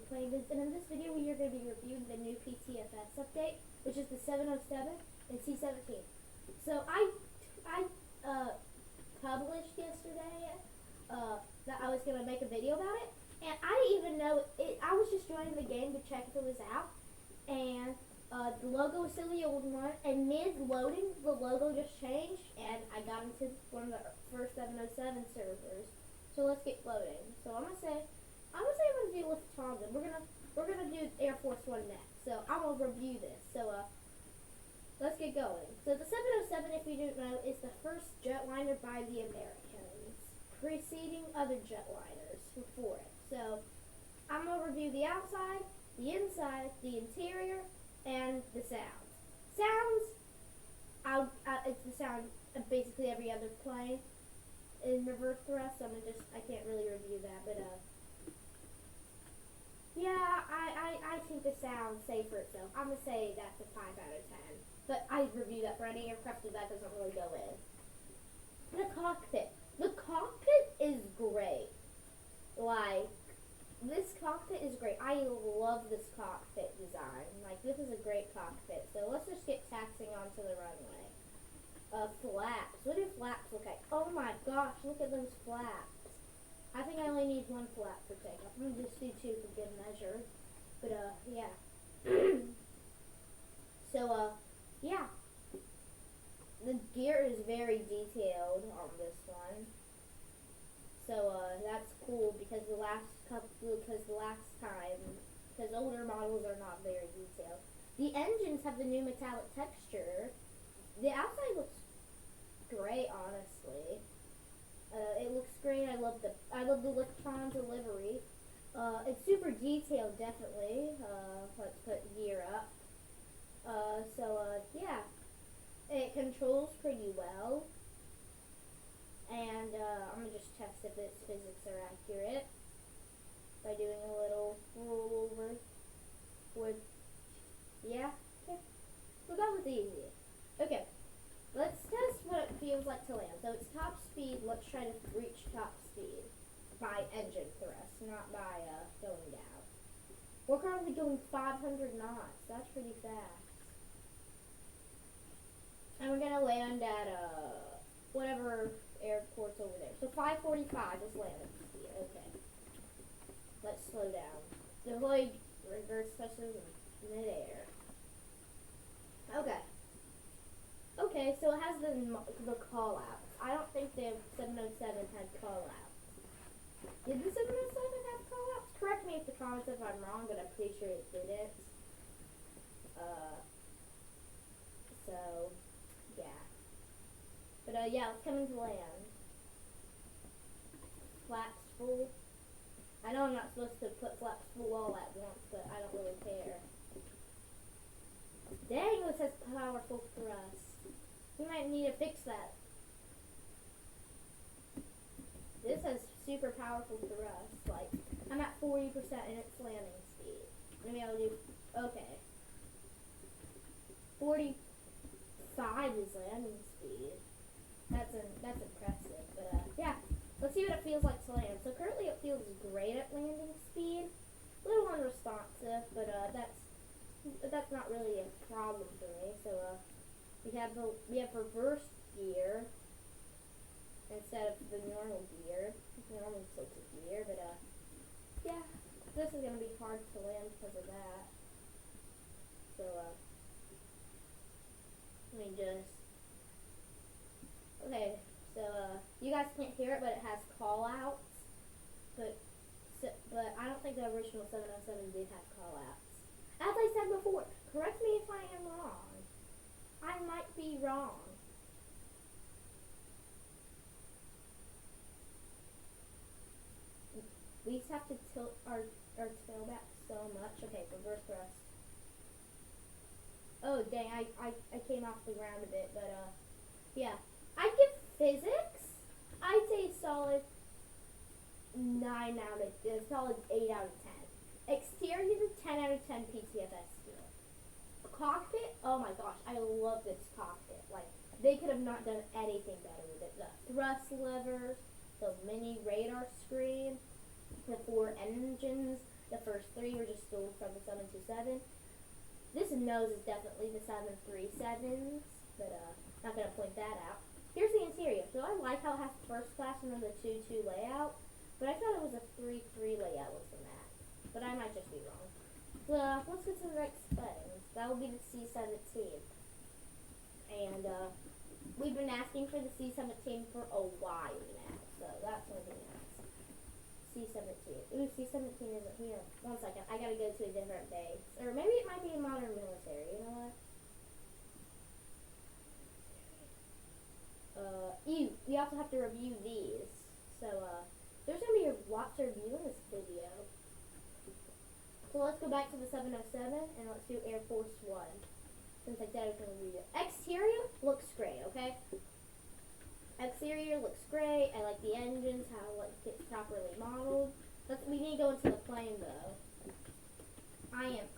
playing this, and in this video we are going to be reviewing the new ptfs update, which is the 707 and c17. So I published yesterday that I was going to make a video about it, and I didn't even know it. I was just joining the game to check if it was out, and the logo was still the old one, and mid-loading the logo just changed, and I got into one of the first 707 servers. So let's get loading. So I'm gonna say I'm gonna do Lufthansa. We're gonna do Air Force One next. So I'm gonna review this. So let's get going. So the 707, if you didn't know, is the first jetliner by the Americans, preceding other jetliners before it. So I'm gonna review the outside, the inside, the interior, and the sounds. Sounds, it's the sound of basically every other plane in reverse thrust. So I can't really review that, but yeah, I think the sound say for itself. I'm gonna say that's a 5 out of 10. But I review that for any aircraft, so that doesn't really go in. The cockpit. The cockpit is great. Like, this cockpit is great. I love this cockpit design. Like, this is a great cockpit. So let's just get taxiing onto the runway. Flaps. What do flaps look like? Oh my gosh, look at those flaps. I think I only need one flap for takeoff. I'm gonna just do 2 for good measure. But yeah. So yeah. The gear is very detailed on this one. So that's cool because the last time older models are not very detailed. The engines have the new metallic texture. The outside looks great, honestly. It looks great. I love the Lufthansa livery. It's super detailed, definitely. Let's put gear up. Yeah, it controls pretty well. And I'm gonna just test if its physics are accurate by doing a little rollover. Yeah, okay. We'll go with easy. Okay. Let's test what it feels like to land. So it's top speed. Let's try to reach top speed by engine thrust, not by going down. We're currently going 500 knots. That's pretty fast. And we're gonna land at whatever airport's over there. So 545 is landing speed. Okay. Let's slow down. Deploy reverse thrusters in midair. Okay. Okay, so it has the call-outs. I don't think the 707 had call-outs. Did the 707 have call-outs? Correct me in the comments if I'm wrong, but I'm pretty sure it didn't. So, yeah. But, yeah, it's coming to land. Flaps full. I know I'm not supposed to put flaps full all at once, but I don't really care. Dang, this has powerful thrust. We might need to fix that. This has super powerful thrust. Like, I'm at 40% in its landing speed. Maybe I'll do, okay. 45 is landing speed. That's impressive. But yeah, let's see what it feels like to land. So currently it feels great at landing speed. A little unresponsive, but that's not really a problem for me. So we have reverse gear instead of the normal gear, normal tilted gear. But yeah, this is gonna be hard to land because of that. So let me just. Okay, so you guys can't hear it, but it has call outs. But I don't think the original 707 did have call outs. As I said before, correct me if I am wrong. I might be wrong. We just have to tilt our tail back so much. Okay, reverse thrust. Oh dang, I came off the ground a bit, but yeah. I'd give physics, I'd say solid 8 out of 10. Exterior, 10 out of 10 ptfs skill. Cockpit, oh my gosh, I love this cockpit. Like, they could have not done anything better with it. The thrust levers, the mini radar screen, the 4 engines, The first three were just stolen from the 727. This nose is definitely the 737s, but not gonna point that out. Here's the interior. So I like how it has first class and then the 2-2 layout, but I thought it was a 3-3 layout was the max. But I might just be wrong. Let's get to the next planes. That will be the C17. And we've been asking for the C17 for a while now, so that's going to be next. C17. Ooh, C17 isn't here. 1 second. I gotta go to a different base. Or maybe it might be a modern military. You know what? We also have to review these. So, there's going to be lots to review in this video. So let's go back to the 707 and let's do Air Force One. Since I said I was going to review it. Exterior looks great, okay? Exterior looks great. I like the engines, how it's properly modeled. We need to go into the plane though. I am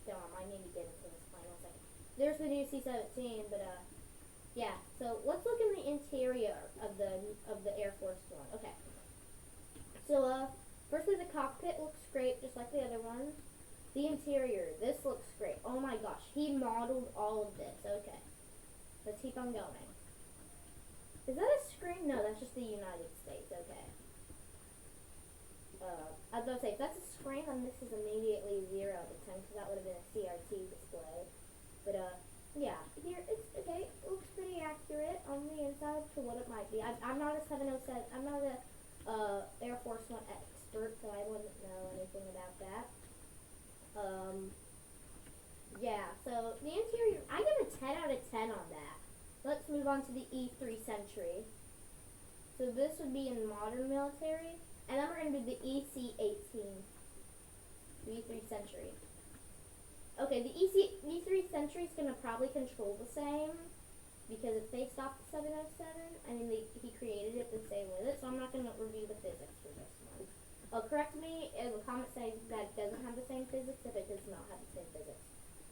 dumb. I need to get into this plane 1 second. There's the new C-17, but yeah. So let's look in the interior of the Air Force One. Okay. So firstly, the cockpit looks great, just like the other one. The interior, this looks great. Oh my gosh, he modeled all of this. Okay. Let's keep on going. Is that a screen? No, that's just the United States. Okay. I was about to say, if that's a screen, then this is immediately 0 out of 10, because that would have been a CRT display. But, yeah, here, it's, okay, it looks pretty accurate on the inside for what it might be. I'm not a 707, I'm not a, Air Force One expert, so I wouldn't know anything about that. Yeah, so the interior, I give a 10 out of 10 on that. Let's move on to the E3 Century. So this would be in modern military. And then we're going to do the EC18. The E3 Century. Okay, the E3 Century is going to probably control the same. Because it's based off the 707. I mean, he created it the same with it. So I'm not going to review the physics for this one. Correct me in the comments saying that it doesn't have the same physics if it does not have the same physics.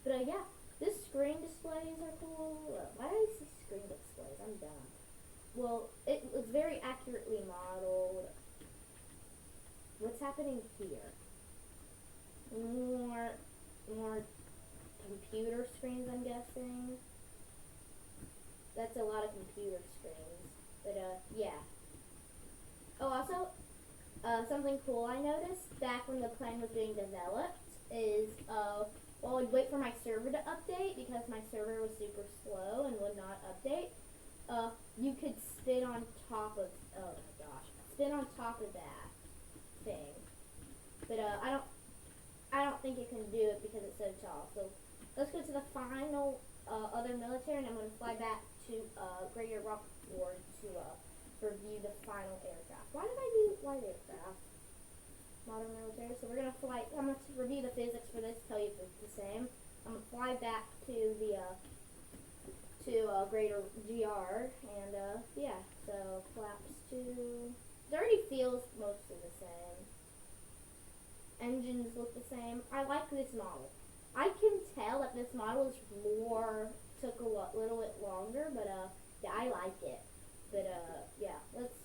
But yeah, this screen displays are cool. Why do I see screen displays? I'm dumb. Well, it was very accurately modeled. What's happening here? More computer screens, I'm guessing. That's a lot of computer screens. But yeah. Oh, also, something cool I noticed back when the plane was being developed is, while I'd wait for my server to update because my server was super slow and would not update, you could spin on top of, oh my gosh, spin on top of that thing. But I don't think it can do it because it's so tall. So let's go to the final other military, and I'm going to fly back to Greater Rockford to review the final aircraft. Why did I do light aircraft? Modern military. So we're going to fly, I'm going to review the physics for this, tell you if it's the same. I'm going to fly back to the Greater GR, and yeah, so flaps to, it already feels mostly the same. Engines look the same. I like this model. I can tell that this model is took a little bit longer, but yeah, I like it. But yeah, let's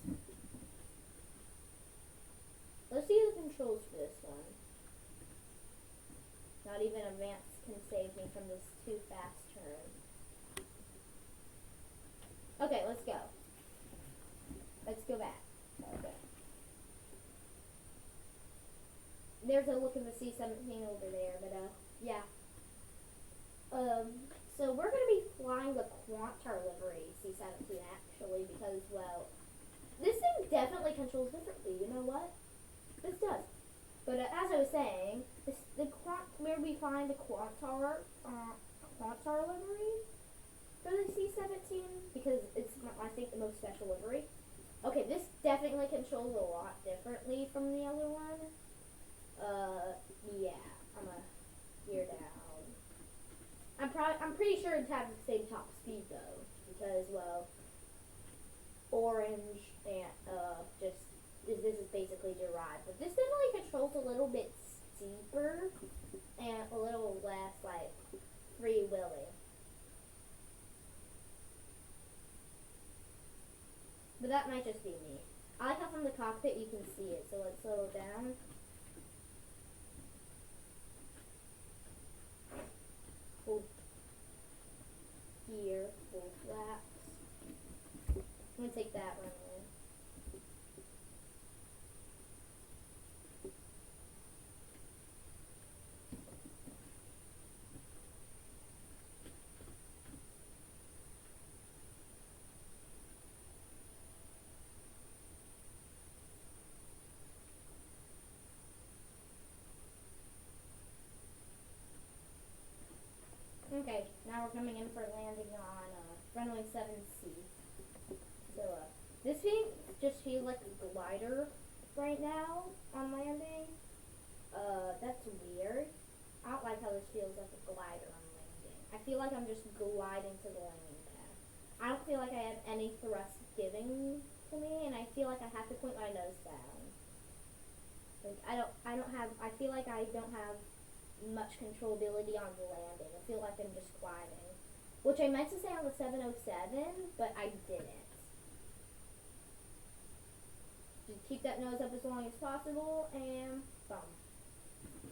see the controls for this one. Not even advanced can save me from this too fast turn. Okay, let's go. Let's go back. Okay. There's a look at the C17 over there, but yeah. So we're going to be flying the Quantar livery C17 actually because, well, this thing definitely controls differently. You know what? This does. But as I was saying, we're going to be flying the Quantar livery for the C17 because it's, I think, the most special livery. Okay, this definitely controls a lot differently from the other one. Yeah, I'm a gear down. I'm pretty sure it has the same top speed though, because, well, orange and this is basically derived, but this definitely controls a little bit steeper and a little less like free willing. But that might just be me. I like how from the cockpit you can see it, so let's slow it down. full flaps. I'm gonna take that runway. Okay, now we're coming in for landing on runway 7C. So this thing just feels like a glider right now on landing. That's weird. I don't like how this feels like a glider on landing. I feel like I'm just gliding to the landing pad. I don't feel like I have any thrust giving to me, and I feel like I have to point my nose down. Like I feel like I don't have much controllability on the landing. I feel like I'm just gliding. Which I meant to say on the 707, but I didn't. Just keep that nose up as long as possible, and boom.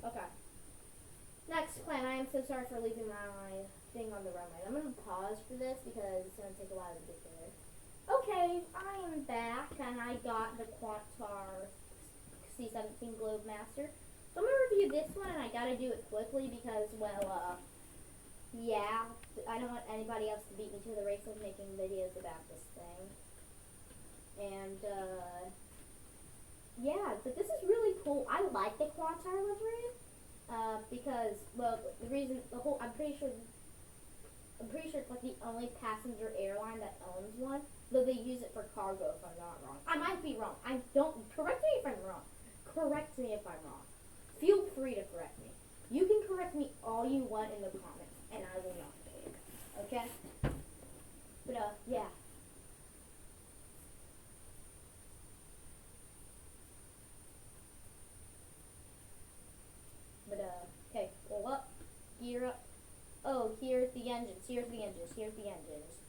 Okay. Next plan. I am so sorry for leaving my thing on the runway. I'm going to pause for this because it's going to take a while to get there. Okay, I am back, and I got the Quantar C17 Globe Master. So I'm going to review this one, and I got to do it quickly because, well, yeah, I don't want anybody else to beat me to the race of making videos about this thing. And, yeah, but this is really cool. I like the Quantar livery, because, well, I'm pretty sure it's like the only passenger airline that owns one, though they use it for cargo if I'm not wrong. I might be wrong. Correct me if I'm wrong. Correct me if I'm wrong. Feel free to correct me. You can correct me all you want in the comments, and I will not care. Okay? But, yeah. But, okay, pull up, gear up. Oh, here's the engines.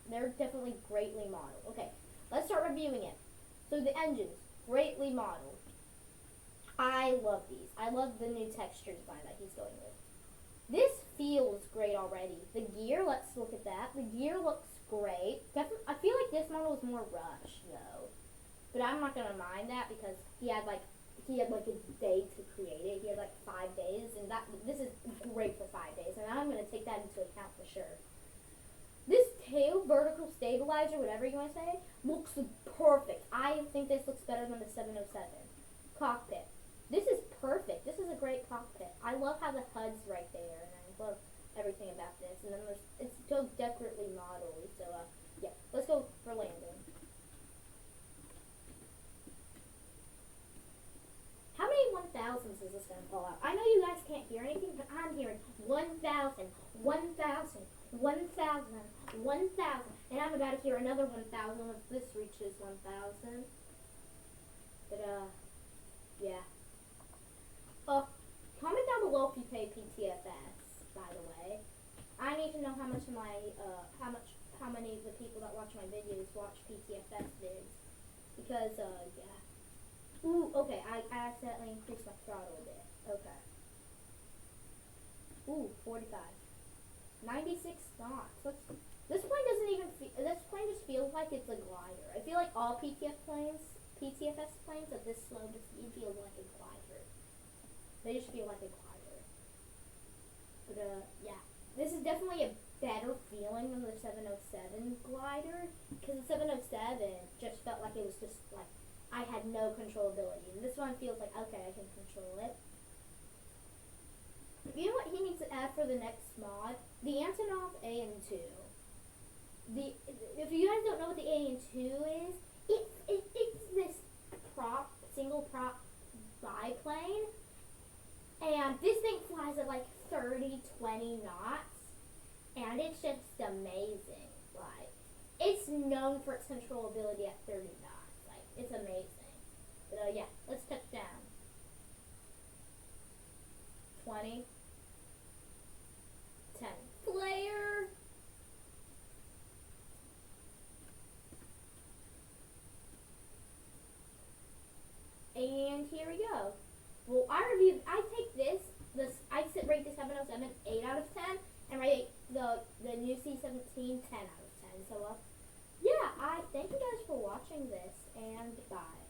They're definitely greatly modeled. Okay, let's start reviewing it. So the engines, greatly modeled. I love these. I love the new texture design that he's going with. This feels great already. The gear, let's look at that. The gear looks great. Definitely, I feel like this model is more rushed though. But I'm not gonna mind that because he had like a day to create it. He had like 5 days, and this is great for 5 days, and I'm gonna take that into account for sure. This tail vertical stabilizer, whatever you want to say, looks perfect. I think this looks better than the 707. Cockpit. This is perfect. This is a great cockpit. I love how the HUD's right there, and I love everything about this. And then it's so decorately modeled. So yeah, let's go for landing. How many 1000s is this going to fall out? I know you guys can't hear anything, but I'm hearing 1,000, 1,000, 1,000, 1,000. And I'm about to hear another 1,000 once this reaches 1,000. But, yeah. Comment down below if you pay PTFS, by the way. I need to know how much of how many of the people that watch my videos watch PTFS vids. Because, yeah. Ooh, okay, I accidentally increased my throttle a bit. Okay. Ooh, 45. 96 knots. This plane doesn't even this plane just feels like it's a glider. I feel like all PTFS planes at this slow speed feel like a glider. They just feel like a glider. But, yeah. This is definitely a better feeling than the 707 glider. Because the 707 just felt like it was just, like, I had no controllability. And this one feels like, okay, I can control it. You know what he needs to add for the next mod? The Antonov AN2. If you guys don't know what the AN2 is, it's this single prop biplane. And this thing flies at like 30, 20 knots. And it's just amazing. Like, it's known for its controllability at 30 knots. It's amazing. But, yeah, let's touch down. 20. 10. Flare! And here we go. Well, I take this, I rate the 707 8 out of 10, and rate the new C17 10 out of 10. So, yeah, I thank you guys for watching this, and bye.